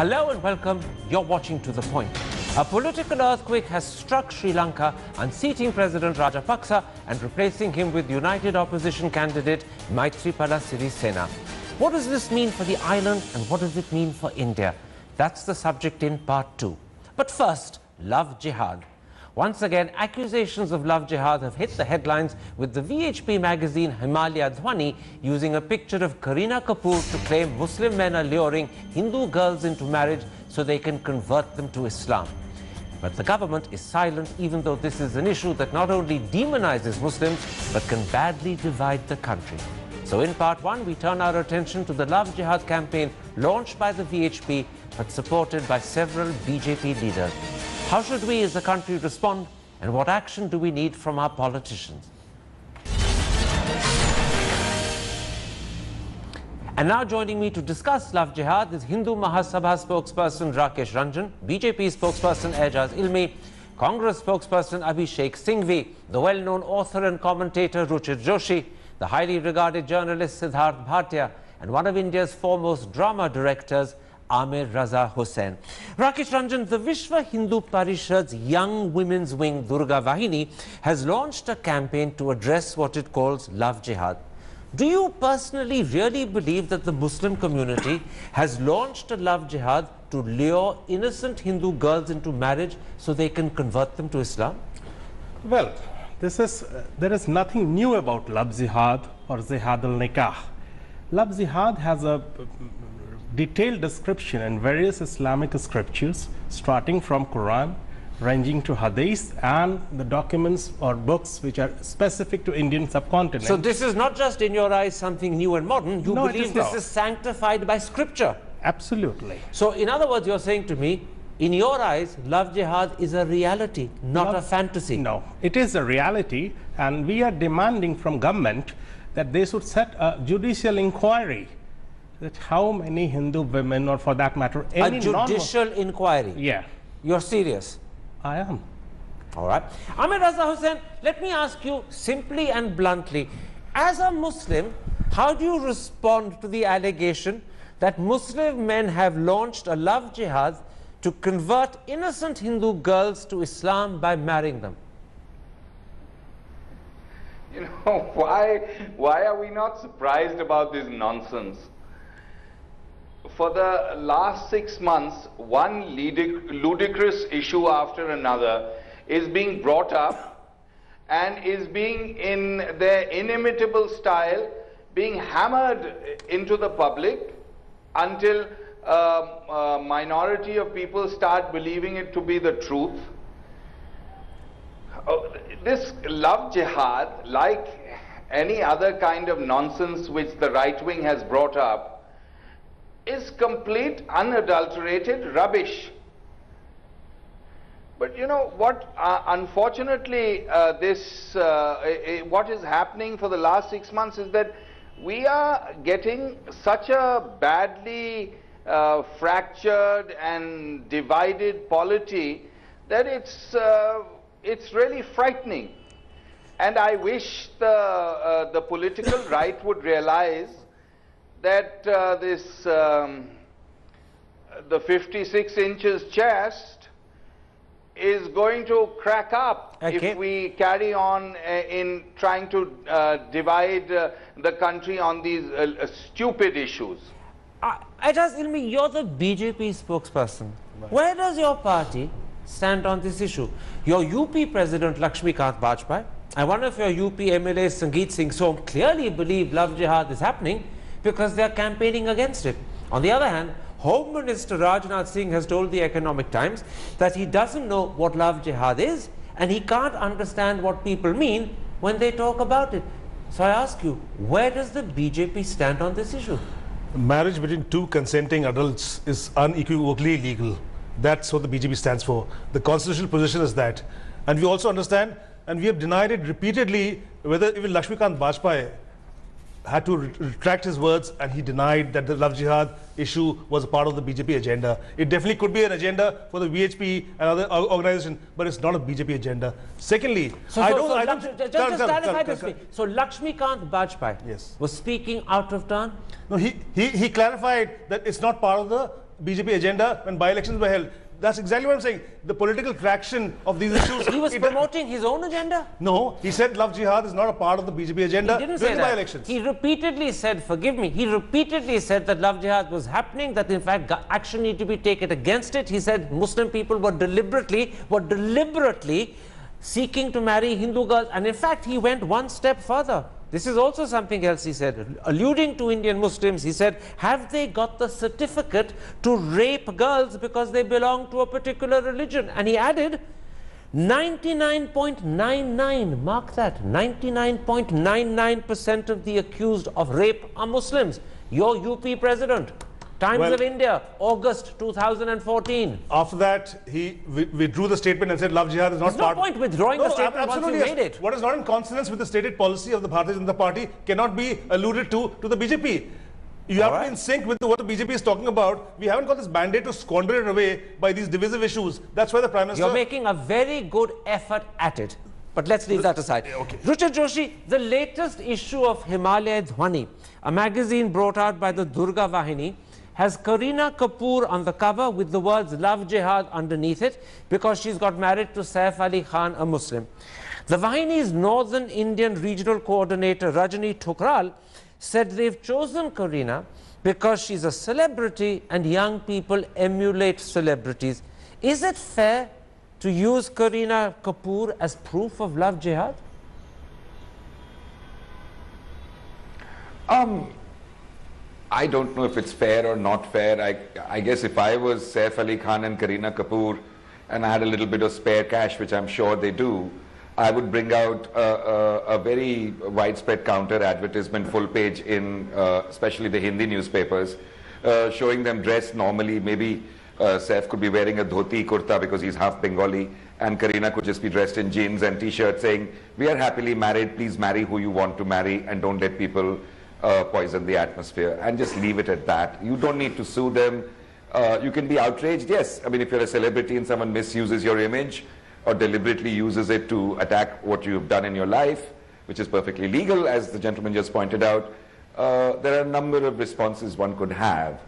Hello and welcome. You're watching To The Point. A political earthquake has struck Sri Lanka, unseating President Rajapaksa and replacing him with united opposition candidate Maithripala Sirisena. What does this mean for the island and what does it mean for India? That's the subject in part 2. But first, love jihad. Once again, accusations of love jihad have hit the headlines, with the VHP magazine Himalaya Dhwani using a picture of Kareena Kapoor to claim Muslim men are luring Hindu girls into marriage so they can convert them to Islam. But the government is silent, even though this is an issue that not only demonizes Muslims but can badly divide the country. So in part 1, we turn our attention to the love jihad campaign launched by the VHP but supported by several BJP leaders. How should we as a country respond, and what action do we need from our politicians? And now joining me to discuss love jihad is Hindu Mahasabha spokesperson Rakesh Ranjan, BJP spokesperson Aijaz Ilmi, Congress spokesperson Abhishek Singhvi, the well-known author and commentator Ruchir Joshi, the highly regarded journalist Siddharth Bhatia, and one of India's foremost drama directors, Amir Raza Hussain. Rakesh Ranjan, the Vishwa Hindu Parishad's young women's wing Durga Vahini has launched a campaign to address what it calls love jihad. Do you personally really believe that the Muslim community has launched a love jihad to lure innocent Hindu girls into marriage so they can convert them to Islam? Well, there is nothing new about love jihad or jihad al-nikah. Love jihad has a detailed description in various Islamic scriptures, starting from Quran, ranging to Hadith, and the documents or books which are specific to Indian subcontinent. So this is not just in your eyes something new and modern, you believe this is sanctified by scripture? Absolutely. So in other words, you're saying to me, in your eyes, love jihad is a reality, not a fantasy? No, it is a reality, and we are demanding from government that they should set a judicial inquiry that how many Hindu women, or for that matter, any a judicial inquiry? Yeah. You're serious? I am. All right. Amir Raza Hussain, let me ask you simply and bluntly, as a Muslim, how do you respond to the allegation that Muslim men have launched a love jihad to convert innocent Hindu girls to Islam by marrying them? You know, why are we not surprised about this nonsense? For the last 6 months, one ludicrous issue after another is being brought up and is being, in their inimitable style, being hammered into the public until a minority of people start believing it to be the truth. This love jihad, like any other kind of nonsense which the right wing has brought up, is complete, unadulterated rubbish. But you know what, unfortunately, what is happening for the last 6 months is that we are getting such a badly fractured and divided polity that it's really frightening. And I wish the political right would realize that the 56 inches chest is going to crack up if we carry on in trying to divide the country on these stupid issues. Aijaz Ilmi, you're the BJP spokesperson. Where does your party stand on this issue? Your UP President Lakshmikant Bajpai and one of your UP MLAs Sangeet Singh Som clearly believe love jihad is happening because they are campaigning against it. On the other hand, Home Minister Rajnath Singh has told the Economic Times that he doesn't know what love jihad is and he can't understand what people mean when they talk about it. So I ask you, where does the BJP stand on this issue? Marriage between two consenting adults is unequivocally legal. That's what the BJP stands for. The constitutional position is that. And we also understand, and we have denied it repeatedly, whether even Lakshmikant Bajpai had to retract his words, and he denied that the love jihad issue was a part of the BJP agenda. It definitely could be an agenda for the VHP and other organizations, but it's not a BJP agenda. Secondly, So Lakshmikant Bajpai was speaking out of turn? No, he clarified that it's not part of the BJP agenda when by-elections were held. That's exactly what I'm saying. The political traction of these issues. He was promoting his own agenda? No, he said love jihad is not a part of the BJP agenda He didn't during say the that. by-elections. He repeatedly said, forgive me, he repeatedly said that love jihad was happening, that in fact action need to be taken against it. He said Muslim people were deliberately seeking to marry Hindu girls. And in fact, he went one step further. This is also something else he said, alluding to Indian Muslims. He said, have they got the certificate to rape girls because they belong to a particular religion? And he added, 99.99, mark that, 99.99% of the accused of rape are Muslims. Your UP president, Times of India, August 2014. After that, he withdrew the statement and said love jihad is not There's part. no point withdrawing the statement once you made it. What is not in consonance with the stated policy of the Bharatiya Janata Party cannot be alluded to the BJP. You have to be in sync with what the BJP is talking about. We haven't got this mandate to squander it away by these divisive issues. That's why the Prime Minister... You're making a very good effort at it. But let's leave that aside. Okay. Ruchir Joshi, the latest issue of Himalaya Dhwani, a magazine brought out by the Durga Vahini, has Kareena Kapoor on the cover with the words Love Jihad underneath it because she's got married to Saif Ali Khan, a Muslim. The Vahini's Northern Indian Regional Coordinator Rajani Thukral said they've chosen Kareena because she's a celebrity and young people emulate celebrities. Is it fair to use Kareena Kapoor as proof of love jihad? I don't know if it's fair or not fair. I guess if I was Saif Ali Khan and Kareena Kapoor and I had a little bit of spare cash, which I'm sure they do, I would bring out a very widespread counter advertisement full page in especially the Hindi newspapers, showing them dressed normally. Maybe Saif could be wearing a dhoti kurta because he's half Bengali, and Kareena could just be dressed in jeans and t-shirt saying, we are happily married, please marry who you want to marry and don't let people poison the atmosphere, and just leave it at that. You don't need to sue them. You can be outraged, yes. I mean, if you're a celebrity and someone misuses your image or deliberately uses it to attack what you've done in your life, which is perfectly legal, as the gentleman just pointed out, there are a number of responses one could have.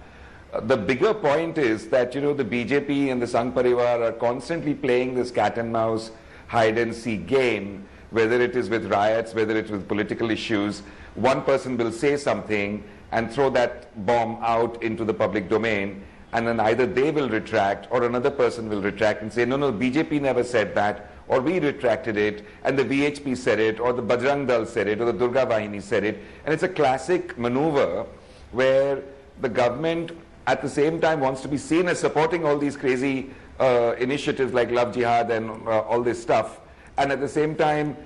The bigger point is that, you know, the BJP and the Sangh Parivar are constantly playing this cat and mouse hide and seek game, whether it is with riots, whether it is with political issues. One person will say something and throw that bomb out into the public domain, and then either they will retract or another person will retract and say, no, no, BJP never said that, or we retracted it, and the VHP said it, or the Bajrang Dal said it, or the Durga Vahini said it. And it's a classic maneuver where the government at the same time wants to be seen as supporting all these crazy initiatives like Love Jihad and all this stuff, and at the same time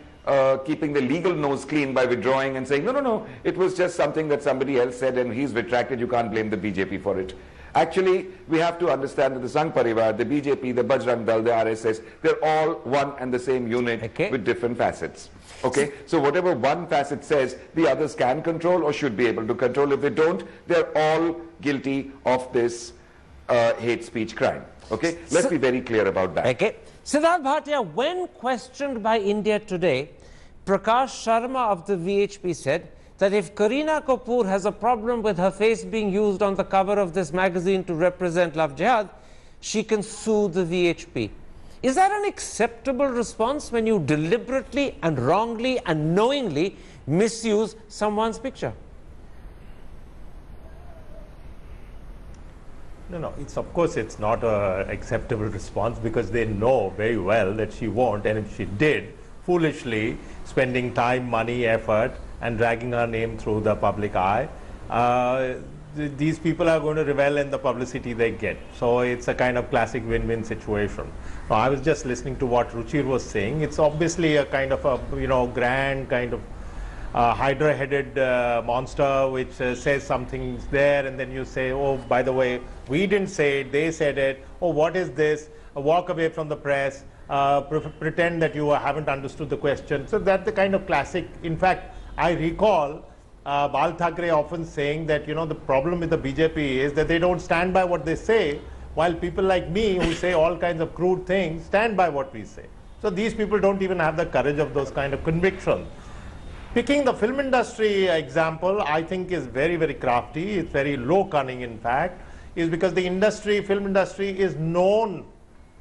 keeping the legal nose clean by withdrawing and saying, no, no, no, it was just something that somebody else said and he's retracted, you can't blame the BJP for it. Actually, we have to understand that the Sangh Parivar, the BJP, the Bajrang Dal, the RSS, they're all one and the same unit with different facets. Okay? So whatever one facet says, the others can control or should be able to control. If they don't, they're all guilty of this hate speech crime. Okay? Let's be very clear about that. Okay. Siddharth Bhatia, when questioned by India Today, Prakash Sharma of the VHP said that if Kareena Kapoor has a problem with her face being used on the cover of this magazine to represent Love Jihad, she can sue the VHP. Is that an acceptable response when you deliberately and wrongly and knowingly misuse someone's picture? No, of course it's not an acceptable response, because they know very well that she won't, and if she did, foolishly spending time, money, effort and dragging her name through the public eye, these people are going to revel in the publicity they get. So it's a kind of classic win-win situation. Now, I was just listening to what Ruchir was saying. It's obviously a kind of a, you know, grand kind of hydra-headed monster which says something's there, and then you say, oh, by the way, we didn't say it, they said it, oh, what is this? Walk away from the press, pretend that you haven't understood the question. So that's the kind of classic. In fact, I recall Bal Thackeray often saying that, you know, the problem with the BJP is that they don't stand by what they say, while people like me who say all kinds of crude things stand by what we say. So these people don't even have the courage of those kind of convictions. Picking the film industry example, I think is very, very crafty. It's very low cunning, in fact. is because the industry, film industry, is known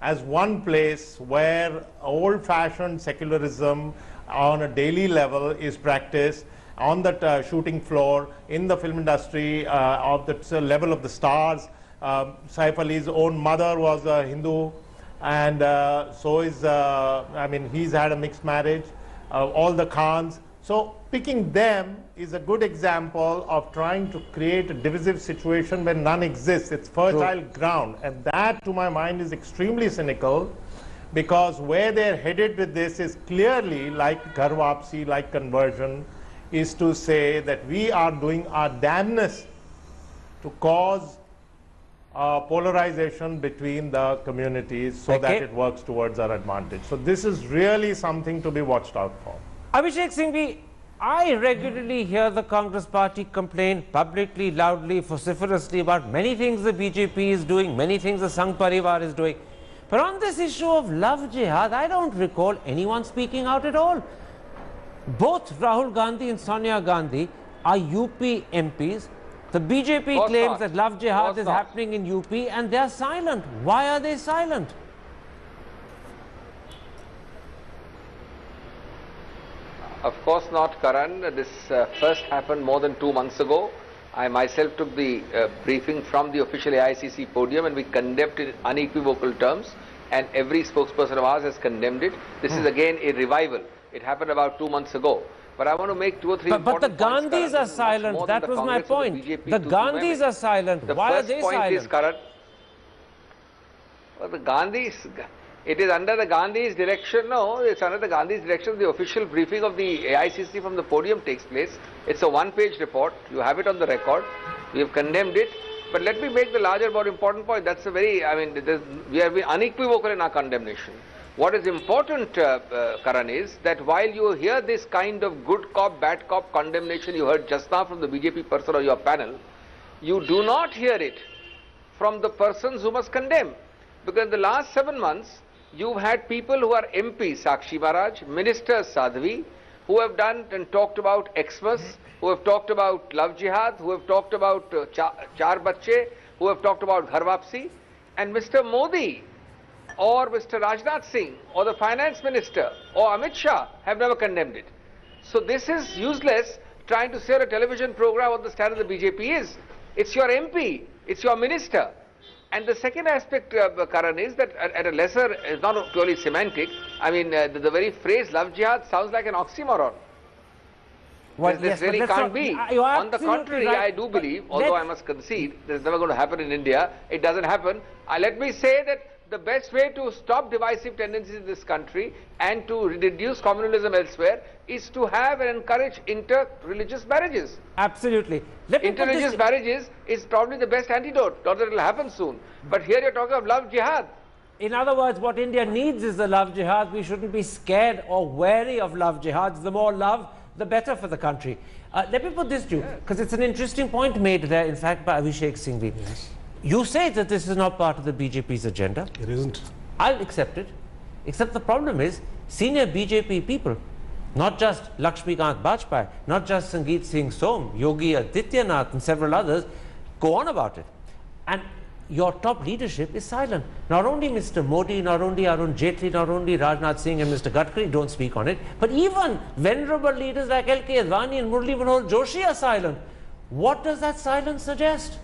as one place where old-fashioned secularism on a daily level is practiced on the shooting floor, in the film industry, of the level of the stars. Saif Ali's own mother was a Hindu, and so is, I mean, he's had a mixed marriage, all the Khans. So picking them is a good example of trying to create a divisive situation where none exists. It's fertile ground, and that, to my mind, is extremely cynical, because where they're headed with this is clearly like Ghar Wapsi, like conversion, is to say that we are doing our damnness to cause polarization between the communities so that it works towards our advantage. So this is really something to be watched out for. Abhishek Singhvi, I regularly hear the Congress party complain publicly, loudly, vociferously about many things the BJP is doing, many things the Sangh Parivar is doing. But on this issue of love jihad, I don't recall anyone speaking out at all. Both Rahul Gandhi and Sonia Gandhi are UP MPs. The BJP claims that love jihad is happening in UP and they are silent. Why are they silent? Of course not, Karan. This first happened more than 2 months ago. I myself took the briefing from the official AICC podium, and we condemned it in unequivocal terms, and every spokesperson of ours has condemned it. This is again a revival. It happened about 2 months ago. But I want to make 2 or 3 But the Gandhis are silent. That was my point. The Gandhis are silent. Why are they silent? The first point is, Karan, well, the Gandhis, it is under the Gandhis' direction. No, it's under the Gandhis' direction. The official briefing of the AICC from the podium takes place. It's a one-page report. You have it on the record. We have condemned it. But let me make the larger, more important point. That's a very, I mean, we have been unequivocal in our condemnation. What is important, Karan, is that while you hear this kind of good cop, bad cop condemnation you heard just now from the BJP person or your panel, you do not hear it from the persons who must condemn. Because in the last 7 months, you've had people who are MPs, Sakshi Maharaj, Ministers Sadhvi, who have done and talked about Xmas, who have talked about love jihad, who have talked about Char Bacche, who have talked about Ghar Wapsi, and Mr. Modi or Mr. Rajnath Singh or the Finance Minister or Amit Shah have never condemned it. So this is useless trying to say on a television program what the stand of the BJP is. It's your MP, it's your minister. And the second aspect, Karan, is that at a lesser, it's not purely semantic. I mean, the very phrase love jihad sounds like an oxymoron. Well, this really can't be. On the contrary, right. I do believe, although I must concede, this is never going to happen in India, it doesn't happen. Let me say that the best way to stop divisive tendencies in this country and to reduce communalism elsewhere is to have and encourage inter-religious marriages. Absolutely. Inter-religious marriages is probably the best antidote. Not that it will happen soon. But here you're talking of love jihad. In other words, what India needs is the love jihad. We shouldn't be scared or wary of love jihads. The more love, the better for the country. Let me put this to you, because it's an interesting point made there, in fact, by Abhishek Singhvi. Yes. You say that this is not part of the BJP's agenda. It isn't. I'll accept it. Except the problem is, senior BJP people, not just Lakshmikant Bajpai, not just Sangeet Singh Som, Yogi Adityanath and several others, go on about it. And your top leadership is silent. Not only Mr. Modi, not only Arun Jaitley, not only Rajnath Singh and Mr. Gadkari don't speak on it, but even venerable leaders like L.K. Advani and Murli Manohar Joshi are silent. What does that silence suggest?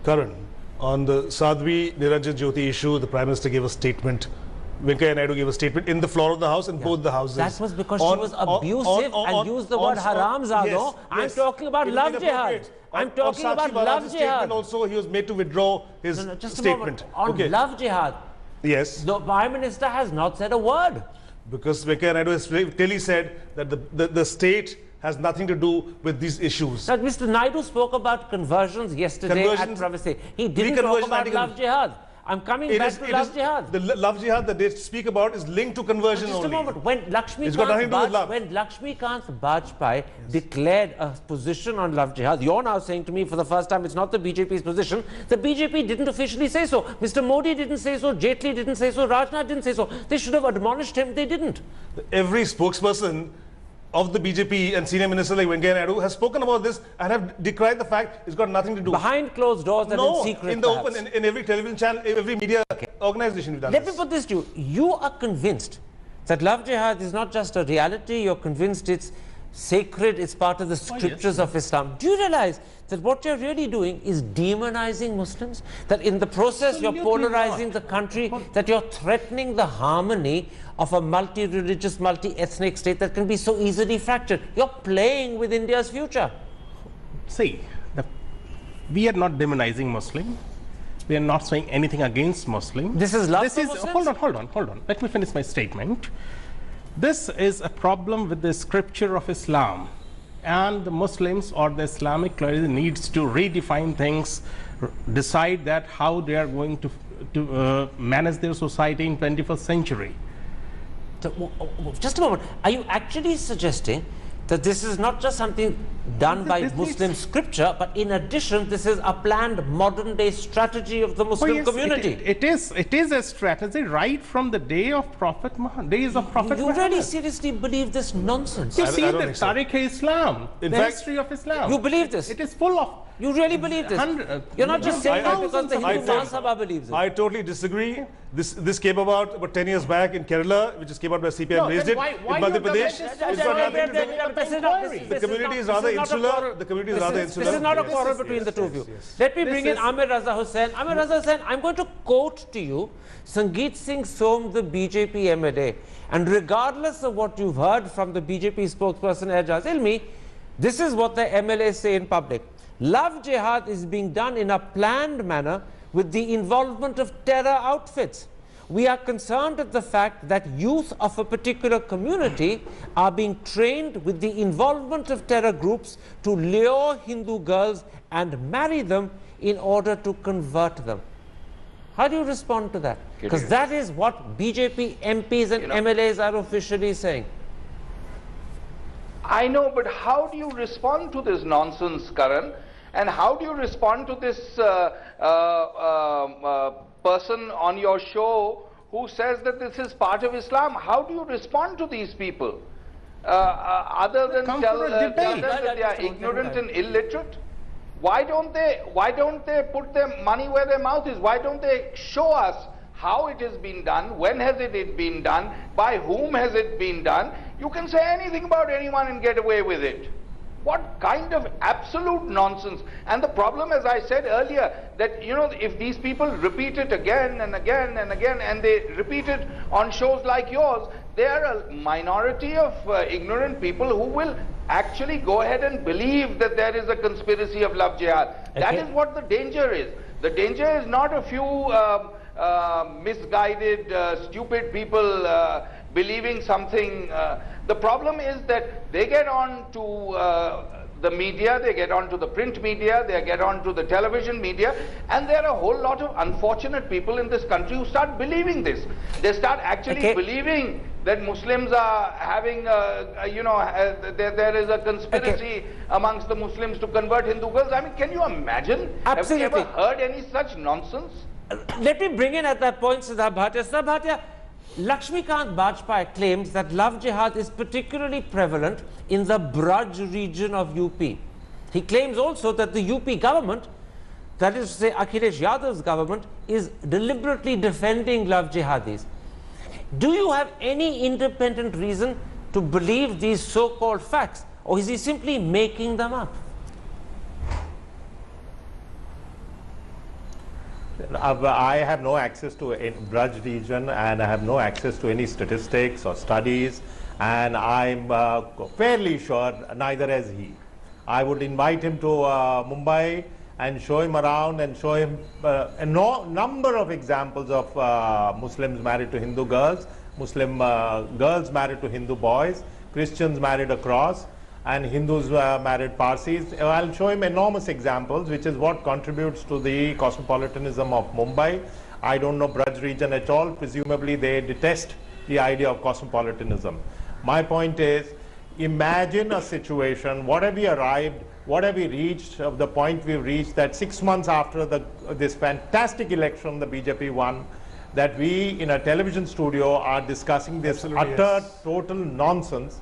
Karan, on the Sadhvi Niranjan Jyoti issue, the Prime Minister gave a statement. Venkaiah Naidu gave a statement in the floor of the House and both the houses. That was because she was abusive and used the word haram zado. Yes, I'm talking about love jihad. I'm talking about love jihad. Also, he was made to withdraw his statement. On love jihad. Yes. The Prime Minister has not said a word. Because Venkaiah Naidu has clearly said that the state has nothing to do with these issues. That Mr. Naidu spoke about conversions yesterday at Privacy. He didn't talk about love jihad. I'm coming back to love jihad. The love jihad that they speak about is linked to conversion only. Just a moment. When Lakshmikant Bajpai declared a position on love jihad, you're now saying to me for the first time it's not the BJP's position. The BJP didn't officially say so. Mr. Modi didn't say so. Jaitley didn't say so. Rajnath didn't say so. They should have admonished him. They didn't. Every spokesperson of the BJP and senior minister like Venkaiah Naidu has spoken about this and have decried the fact it's got nothing to do. Behind closed doors and No, in secret, in the perhaps. open, in every television channel, every media organization we've done Let this. me put this to you. You are convinced that love jihad is not just a reality, you're convinced it's sacred, it's part of the scriptures of Islam. Do you realize that what you're really doing is demonizing Muslims? That in the process you're Absolutely polarizing not. the country, that you're threatening the harmony of a multi-religious, multi-ethnic state that can be so easily fractured. You're playing with India's future. See, we are not demonizing Muslim. We are not saying anything against Muslim. This is love This for is, Muslims? hold on. Let me finish my statement. This is a problem with the scripture of Islam, and the Muslims or the Islamic clergy needs to redefine things, decide that how they are going to manage their society in 21st century. So, just a moment. Are you actually suggesting that this is not just something done by This Muslim needs- scripture, but in addition, this is a planned modern-day strategy of the Muslim yes, community? It is a strategy right from the day of Prophet Muhammad, days of Prophet You Muhammad. really seriously believe this nonsense? You I see don't the think so. Tariq-e-Islam, In the fact, history of Islam. You believe this? It is full of. You really believe this? You're not just saying that because the Hindu Mahasabha believes it. I totally disagree. This came about 10 years back in Kerala, which just came out by CPI No, and raised then it. why in you Madhya Pradesh, comment this? it's got nothing to do. The community is rather insular. The community is rather insular. This is not a Yes, quarrel yes, between yes, the two of yes, you. yes. Let me bring This in is- Amir Raza Hussain. Amir Raza Hussain, I'm going to quote to you Sangeet Singh Som, the BJP MLA. And regardless of what you've heard from the BJP spokesperson Ejaz Ilmi, this is what the MLA say in public. Love jihad is being done in a planned manner with the involvement of terror outfits. We are concerned at the fact that youth of a particular community are being trained with the involvement of terror groups to lure Hindu girls and marry them in order to convert them. How do you respond to that? Because that is what BJP MPs and MLAs are officially saying. I know, but how do you respond to this nonsense, Karan? And how do you respond to this person on your show who says that this is part of Islam? How do you respond to these people? Other than Come tell for a them debate. that they are ignorant and illiterate? Why don't they put their money where their mouth is? Why don't they show us how it has been done, when has it been done, by whom has it been done? You can say anything about anyone and get away with it. What kind of absolute nonsense? And the problem, as I said earlier, that if these people repeat it again and again and again, and they repeat it on shows like yours, they are a minority of ignorant people who will actually go ahead and believe that there is a conspiracy of love jihad. That is what the danger is. The danger is not a few misguided, stupid people believing something. The problem is that they get on to the media, they get on to the print media, they get on to the television media, and there are a whole lot of unfortunate people in this country who start believing this. They start actually believing that Muslims are having, there is a conspiracy amongst the Muslims to convert Hindu girls. I mean, can you imagine? Absolutely. Have you ever heard any such nonsense? Let me bring in at that point Siddharth Bhatia. Siddharth Bhatia, Lakshmikant Bajpai claims that love jihad is particularly prevalent in the Braj region of UP. He claims also that the UP government, that is to say Akhilesh Yadav's government, is deliberately defending love jihadis. Do you have any independent reason to believe these so-called facts, or is he simply making them up? I have no access to a Braj region, and I have no access to any statistics or studies, and I'm fairly sure neither has he. I would invite him to Mumbai and show him around and show him a number of examples of Muslims married to Hindu girls, Muslim girls married to Hindu boys, Christians married across, and Hindus married Parsis. I'll show him enormous examples, which is what contributes to the cosmopolitanism of Mumbai. I don't know Braj region at all. Presumably they detest the idea of cosmopolitanism. My point is, imagine a situation, what have we reached, of the point we've reached, that 6 months after this fantastic election the BJP won, that we in a television studio are discussing this total nonsense.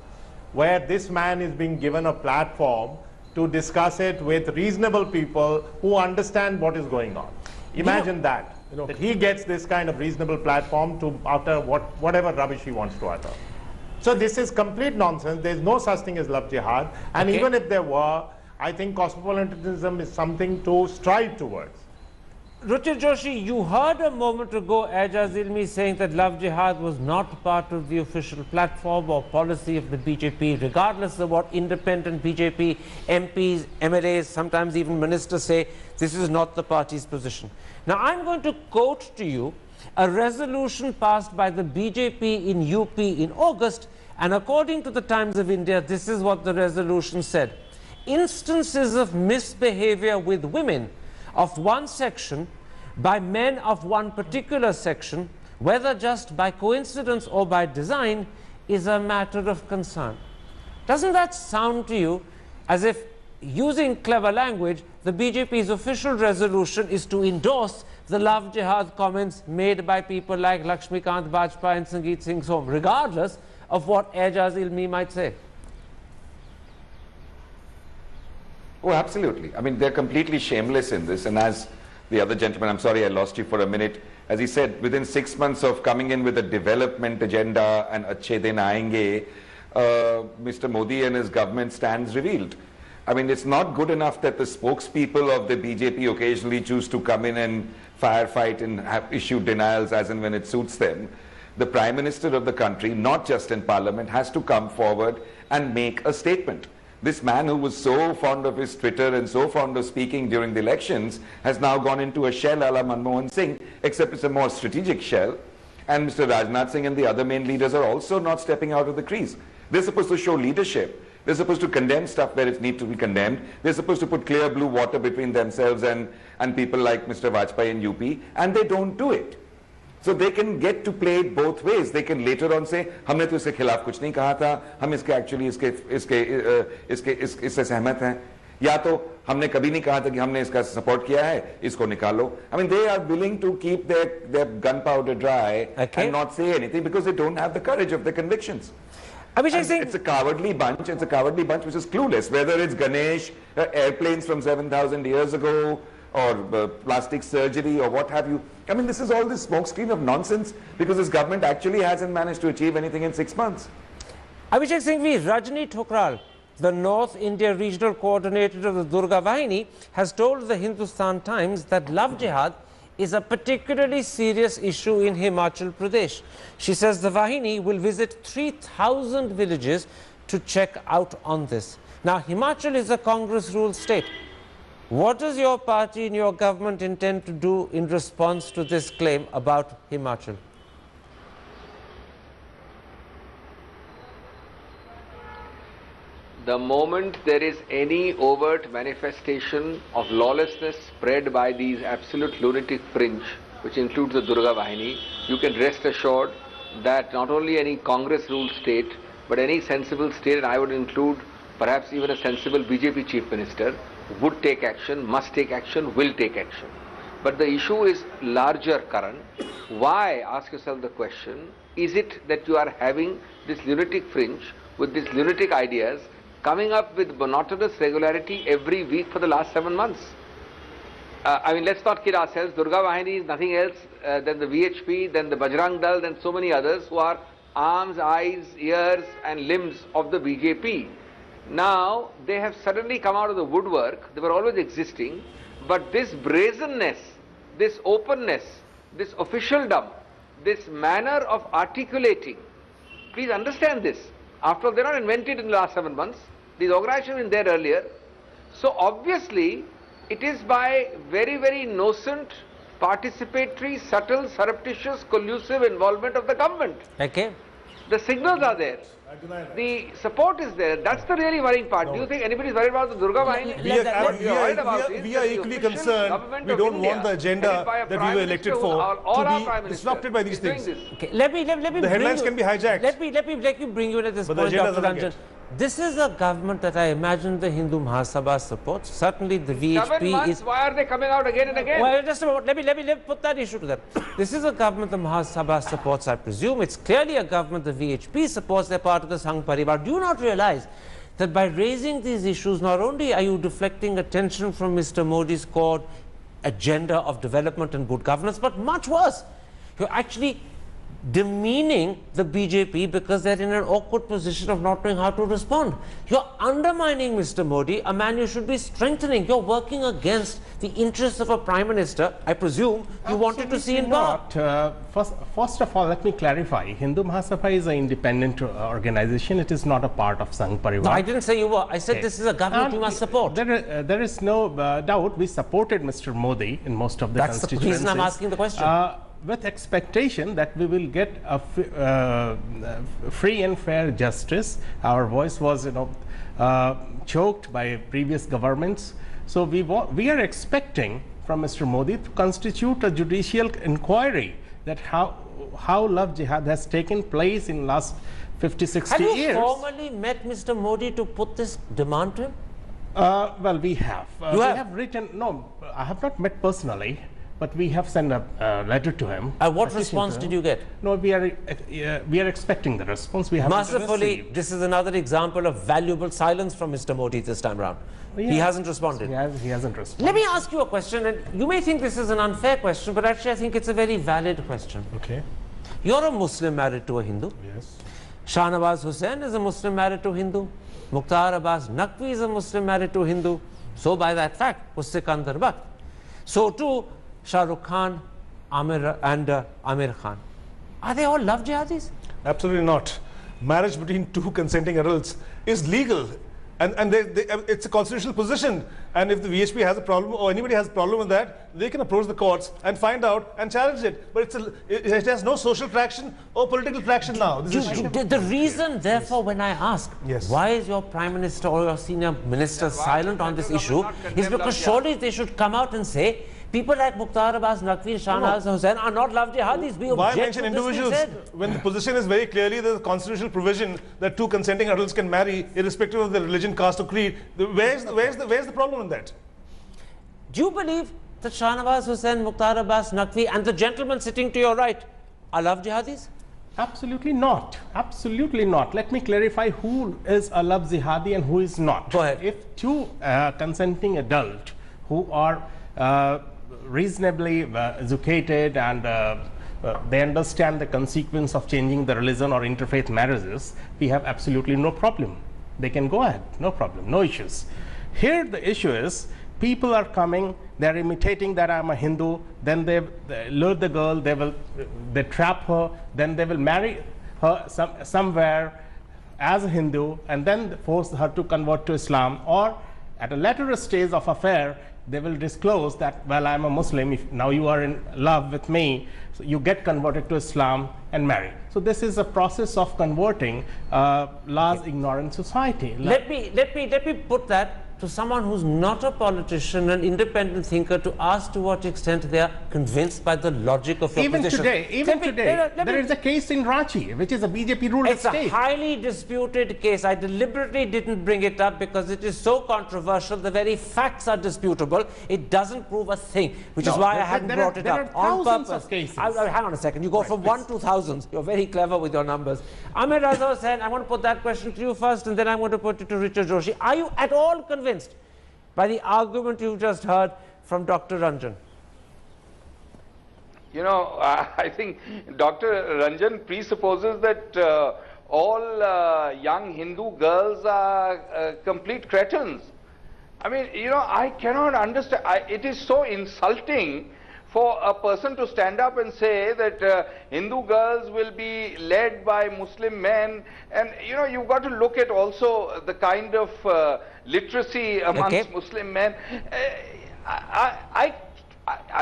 where this man is being given a platform to discuss it with reasonable people who understand what is going on. Imagine that he gets this kind of reasonable platform to utter whatever rubbish he wants to utter. So this is complete nonsense. There is no such thing as love jihad. And even if there were, I think cosmopolitanism is something to strive towards. Ruchir Joshi, you heard a moment ago Aijaz Ilmi saying that love jihad was not part of the official platform or policy of the BJP, regardless of what independent BJP MPs, MLAs, sometimes even ministers say. This is not the party's position. Now, I'm going to quote to you a resolution passed by the BJP in UP in August, and according to the Times of India, this is what the resolution said. Instances of misbehavior with women of one section by men of one particular section, whether just by coincidence or by design, is a matter of concern. Doesn't that sound to you as if, using clever language, the BJP's official resolution is to endorse the love jihad comments made by people like Lakshmikant Bajpai and Sangeet Singh Som, regardless of what Aijaz Ilmi might say? Oh, absolutely. I mean, they're completely shameless in this. And as the other gentleman, I'm sorry I lost you for a minute, as he said, within 6 months of coming in with a development agenda and Achhe Din Aayenge, Mr. Modi and his government stands revealed. I mean, it's not good enough that the spokespeople of the BJP occasionally choose to come in and firefight and issue denials as and when it suits them. The Prime Minister of the country, not just in Parliament, has to come forward and make a statement. This man who was so fond of his Twitter and so fond of speaking during the elections has now gone into a shell a la Manmohan Singh, except it's a more strategic shell. And Mr. Rajnath Singh and the other main leaders are also not stepping out of the crease. They're supposed to show leadership. They're supposed to condemn stuff where it needs to be condemned. They're supposed to put clear blue water between themselves and people like Mr. Vajpayee in UP, and they don't do it. So they can get to play it both ways. They can later on say, हमने तो इसके खिलाफ कुछ नहीं कहा था, हम इसके actually इससे सहमत हैं, या तो हमने कभी नहीं कहा था कि हमने इसका support किया है, इसको निकालो. I mean, they are willing to keep their gunpowder dry and not say anything because they don't have the courage of their convictions. It's a cowardly bunch. It's a cowardly bunch which is clueless. Whether it's Ganesh, airplanes from 7,000 years ago, or plastic surgery, or what have you. I mean, this is all this smokescreen of nonsense because this government actually hasn't managed to achieve anything in 6 months. Abhishek Singhvi, Rajni Thokral, the North India Regional Coordinator of the Durga Vahini, has told the Hindustan Times that love jihad is a particularly serious issue in Himachal Pradesh. She says the Vahini will visit 3,000 villages to check out on this. Now, Himachal is a Congress-ruled state. What does your party and your government intend to do in response to this claim about Himachal? The moment there is any overt manifestation of lawlessness spread by these absolute lunatic fringe, which includes the Durga Vahini, you can rest assured that not only any Congress-ruled state, but any sensible state, and I would include perhaps even a sensible BJP chief minister, would take action, must take action, will take action. But the issue is larger, Karan. Why, ask yourself the question, is it that you are having this lunatic fringe with these lunatic ideas coming up with monotonous regularity every week for the last 7 months? I mean, let's not kid ourselves. Durga Vahini is nothing else than the VHP, than the Bajrang Dal, than so many others who are arms, eyes, ears and limbs of the BJP. Now, they have suddenly come out of the woodwork. They were always existing. But this brazenness, this openness, this officialdom, this manner of articulating, please understand this. After all, they're not invented in the last 7 months. These organizations have been there earlier. So obviously, it is by very, very nascent, participatory, subtle, surreptitious, collusive involvement of the government. Okay. The signals are there. The support is there. That's the really worrying part. Do you think anybody is worried about the Durga Vahini? We are equally concerned. We don't want the agenda that we were elected for to be disrupted by these things. Okay. Let me the headlines can be hijacked. Let me bring you at this point, Dr. Ranjan. This is a government that I imagine the Hindu Mahasabha supports. Certainly the VHP 7 months, is... why are they coming out again and again? Well, just a moment. Let me put that issue to them. This is a government the Mahasabha supports, I presume. It's clearly a government the VHP supports. They're part of the Sangh Parivar. Do you not realize that by raising these issues, not only are you deflecting attention from Mr. Modi's core agenda of development and good governance, but much worse, you're actually demeaning the BJP because they're in an awkward position of not knowing how to respond. You're undermining Mr. Modi, a man you should be strengthening. You're working against the interests of a Prime Minister, I presume, you wanted to see in power. First of all, let me clarify. Hindu Mahasabha is an independent organization. It is not a part of Sangh Parivar. No, I didn't say you were. I said this is a government you must support. There is no doubt we supported Mr. Modi in most of the constituencies. That's the reason I'm asking the question. With expectation that we will get a free and fair justice. Our voice was, choked by previous governments. So we are expecting from Mr. Modi to constitute a judicial inquiry that how love jihad has taken place in last 50, 60 years. Have you formally met Mr. Modi to put this demand to him? Well, we have. You have? We have written. No, I have not met personally. But we have sent a letter to him. What response did you get? No, we are expecting the response. We have Mercifully, this is another example of valuable silence from Mr. Modi this time around. Yeah. He hasn't responded. He hasn't responded. Let me ask you a question, and you may think this is an unfair question, but actually I think it's a very valid question. Okay. You're a Muslim married to a Hindu. Yes. Shahnawaz Hussain is a Muslim married to a Hindu. Mukhtar Abbas Naqvi is a Muslim married to a Hindu. So by that fact was Sikandar Butt. So too Shah Rukh Khan, Amir Khan. Are they all love jihadis? Absolutely not. Marriage between two consenting adults is legal. And it's a constitutional position. And if the VHP has a problem or anybody has a problem with that, they can approach the courts and find out and challenge it. But it has no social traction or political traction now. The reason, therefore, when I ask, why is your Prime Minister or your senior minister silent on this issue, is because surely they should come out and say, people like Mukhtar Abbas Naqvi, Shahnawaz Hussain are not love jihadis. We Why object mention to this individuals when the position is very clearly there's a constitutional provision that two consenting adults can marry irrespective of their religion, caste or creed? Where's the problem in that? Do you believe that Shahnawaz Hussain, Mukhtar Abbas Naqvi and the gentleman sitting to your right are love jihadis? Absolutely not. Absolutely not. Let me clarify who is a love jihadi and who is not. Go ahead. If two consenting adults who are reasonably educated and they understand the consequence of changing the religion or interfaith marriages, we have absolutely no problem. They can go ahead, no problem, no issues. Here the issue is, people are coming, they are imitating that I'm a Hindu, then they lure the girl, they trap her, then they will marry her somewhere as a Hindu and then force her to convert to Islam, or at a later stage of affair, they will disclose that, well, I'm a Muslim, if now you are in love with me, so you get converted to Islam and marry. So this is a process of converting large ignorant society. Let me put that to someone who's not a politician, an independent thinker, to ask to what extent they are convinced by the logic of your position. Even today, there is a case in Ranchi, which is a BJP-ruled state. It's a highly disputed case. I deliberately didn't bring it up because it is so controversial. The very facts are disputable. It doesn't prove a thing, which is why I hadn't brought it up on purpose. Of cases. Hang on a second. You go from 1 to thousands. You're very clever with your numbers. Amir Raza Hussain, I want to put that question to you first, and then I'm going to put it to Richard Joshi. Are you at all convinced by the argument you've just heard from Dr. Ranjan? You know, I think Dr. Ranjan presupposes that all young Hindu girls are complete cretins. I mean, you know, I cannot understand. It is so insulting for a person to stand up and say that Hindu girls will be led by Muslim men. And, you know, you've got to look at also the kind of literacy amongst Muslim men. I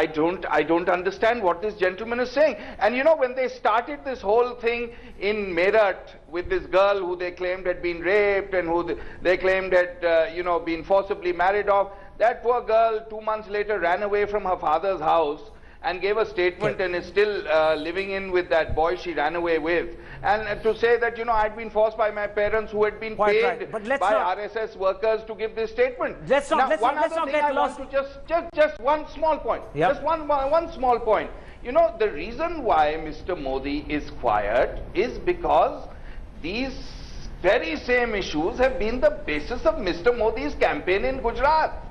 don't understand what this gentleman is saying. And you know, when they started this whole thing in Meerut with this girl who they claimed had been raped and who they claimed had, you know, been forcibly married off, that poor girl 2 months later ran away from her father's house and gave a statement and is still living in with that boy she ran away with. And to say that, you know, I'd been forced by my parents who had been Quite paid right. But let's by not- RSS workers to give this statement. Let's not- now, let's one not- let's other not thing get I lost. want to just one small point. Yep. Just one small point. You know, the reason why Mr. Modi is quiet is because these very same issues have been the basis of Mr. Modi's campaign in Gujarat.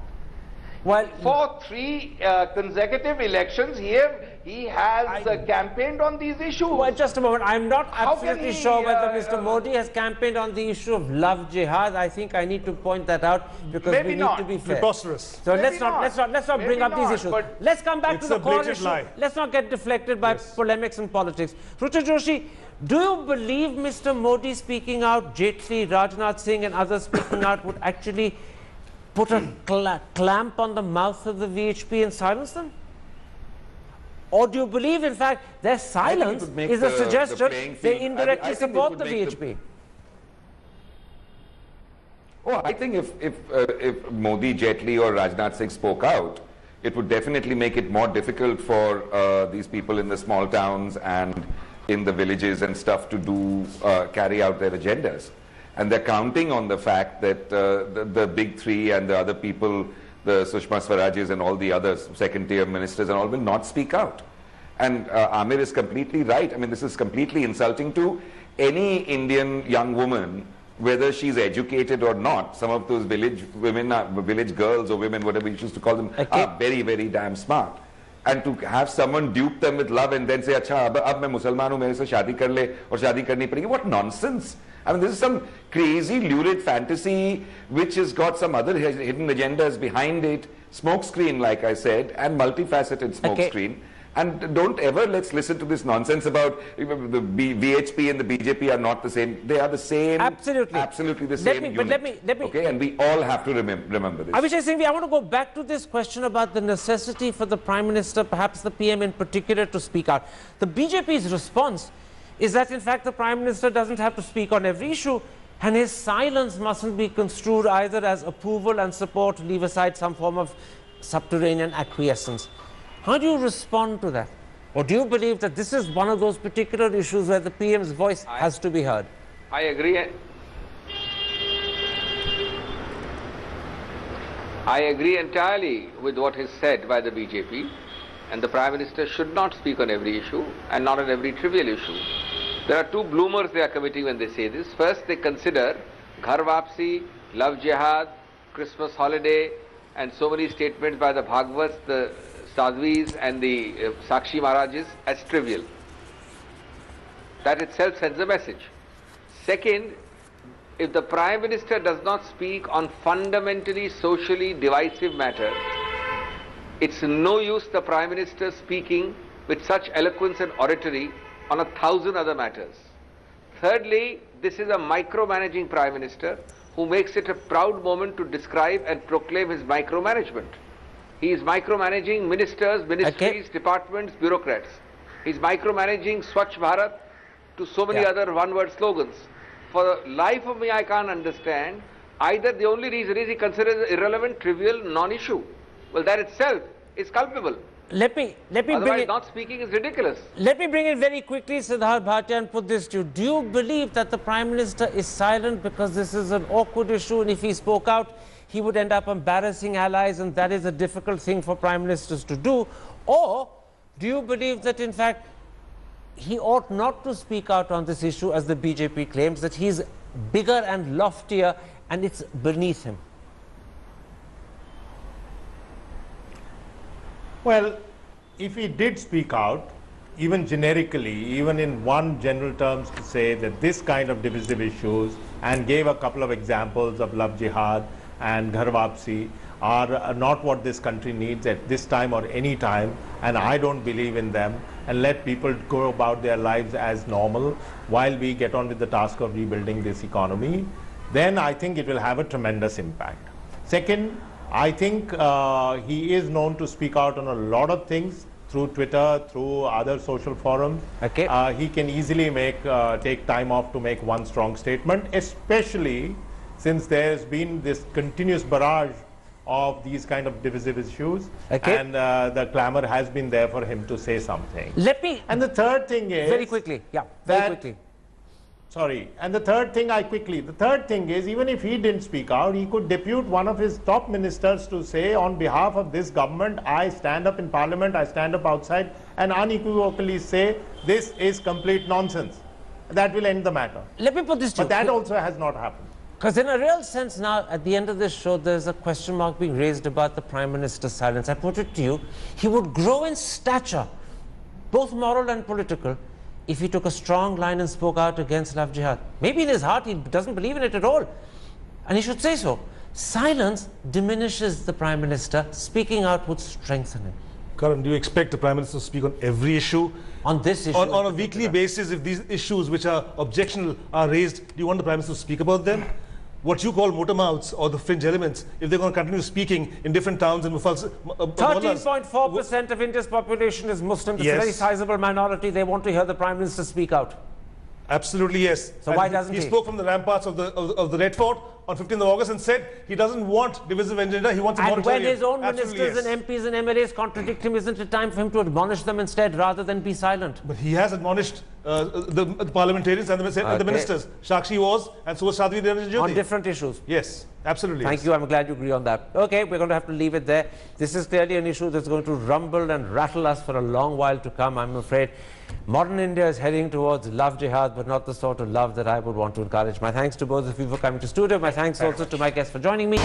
Well, For 3 consecutive elections, he has campaigned on these issues. well, just a moment. I'm not How can absolutely he, sure whether Mr. Modi has campaigned on the issue of love jihad. I think I need to point that out because Maybe we need not. to be fair. Preposterous. So Maybe let's not Maybe bring up these not, issues. but Let's come back it's to the a core blatant issue. lie. Let's not get deflected by polemics and politics. Rucha Joshi, do you believe Mr. Modi speaking out, Jaitley, Rajnath Singh and others speaking out would actually put a clamp on the mouth of the VHP and silence them? Or do you believe, in fact, their silence would make is a the suggestion playing they field- indirectly I think it support would the make VHP? Oh, I think if Modi, Jaitley or Rajnath Singh spoke out, it would definitely make it more difficult for these people in the small towns and in the villages and stuff to carry out their agendas. And they're counting on the fact that the big 3 and the other people, the Sushma Swarajes and all the others, second-tier ministers and all, will not speak out. And Amir is completely right. I mean, this is completely insulting to any Indian young woman, whether she's educated or not. Some of those village women, village girls or women, whatever you choose to call them, are very, very damn smart. And to have someone dupe them with love and then say, "Acha, ab main Musliman hu, mere se shaadi kar le aur shaadi karni padegi." What nonsense! I mean, this is some crazy, lurid fantasy which has got some other hidden agendas behind it. Smokescreen, like I said, and multifaceted smokescreen. And don't ever let's listen to this nonsense about the VHP and the BJP are not the same. They are the same. Absolutely. Absolutely the Let same me- unit. but let me- Okay, and we all have to remember this. Avishai Singhvi, I want to go back to this question about the necessity for the Prime Minister, perhaps the PM in particular, to speak out. The BJP's response is that, in fact, the Prime Minister doesn't have to speak on every issue, and his silence mustn't be construed either as approval and support, leave aside some form of subterranean acquiescence. How do you respond to that? Or do you believe that this is one of those particular issues where the PM's voice has to be heard? I agree. I agree entirely with what is said by the BJP, and the Prime Minister should not speak on every issue and not on every trivial issue. There are 2 bloomers they are committing when they say this. First, they consider Ghar Vapsi, Love Jihad, Christmas holiday, and so many statements by the Bhagavats, the Sadhvis and the Sakshi Maharajas as trivial. That itself sends a message. Second, if the Prime Minister does not speak on fundamentally socially divisive matters, it's no use the Prime Minister speaking with such eloquence and oratory on 1,000 other matters. Thirdly, this is a micromanaging Prime Minister who makes it a proud moment to describe and proclaim his micromanagement. He is micromanaging ministers, ministries, departments, bureaucrats. He is micromanaging Swachh Bharat to so many other one-word slogans. For the life of me, I can't understand. Either the only reason is he considers it irrelevant, trivial, non-issue. Well, that itself is culpable. Let me bring Otherwise, it. not speaking is ridiculous. Let me bring it very quickly, Siddharth Bhatia, and put this to you. Do you believe that the Prime Minister is silent because this is an awkward issue, and if he spoke out, he would end up embarrassing allies, and that is a difficult thing for Prime Ministers to do? Or do you believe that, in fact, he ought not to speak out on this issue, as the BJP claims, that he's bigger and loftier, and it's beneath him? Well, if he did speak out, even generically, even in one general terms, to say that this kind of divisive issues, and gave a couple of examples of Love Jihad and Ghar Vapsi, are not what this country needs at this time or any time, and I don't believe in them, and let people go about their lives as normal while we get on with the task of rebuilding this economy, then I think it will have a tremendous impact. Second, I think he is known to speak out on a lot of things through Twitter, through other social forums. Okay. He can easily take time off to make one strong statement, especially since there's been this continuous barrage of these kind of divisive issues. Okay. And the clamor has been there for him to say something. Let me... And the third thing is... Very quickly, yeah, very quickly. Sorry. And the third thing the third thing is, even if he didn't speak out, he could depute one of his top ministers to say, on behalf of this government, I stand up in parliament, I stand up outside, and unequivocally say, this is complete nonsense. That will end the matter. Let me put this to you. But that also has not happened. Because in a real sense now, at the end of this show, there's a question mark being raised about the Prime Minister's silence. I put it to you, he would grow in stature, both moral and political, if he took a strong line and spoke out against love jihad. Maybe in his heart he doesn't believe in it at all, and he should say so. Silence diminishes the Prime Minister. Speaking out would strengthen him. Karan, do you expect the Prime Minister to speak on every issue? On this issue? On a weekly basis, if these issues which are objectionable are raised, do you want the Prime Minister to speak about them? What you call motor mouths or the fringe elements, if they're going to continue speaking in different towns and 13.4% of India's population is Muslim. It's a very sizable minority. They want to hear the Prime Minister speak out. Absolutely, yes. So why doesn't he? He spoke from the ramparts of the Red Fort on 15th of August and said he doesn't want divisive agenda, he wants a moratorium. And when his own ministers and MPs and MLAs contradict him, isn't it time for him to admonish them instead rather than be silent? But he has admonished the parliamentarians and the ministers. Shakshi was, and so was Sadhvi Niranjan Jyoti. On different issues. Yes, absolutely. Thank you. I'm glad you agree on that. Okay, we're going to have to leave it there. This is clearly an issue that's going to rumble and rattle us for a long while to come, I'm afraid. Modern India is heading towards love jihad, but not the sort of love that I would want to encourage. My thanks to both of you for coming to studio. My thanks also to my guests for joining me.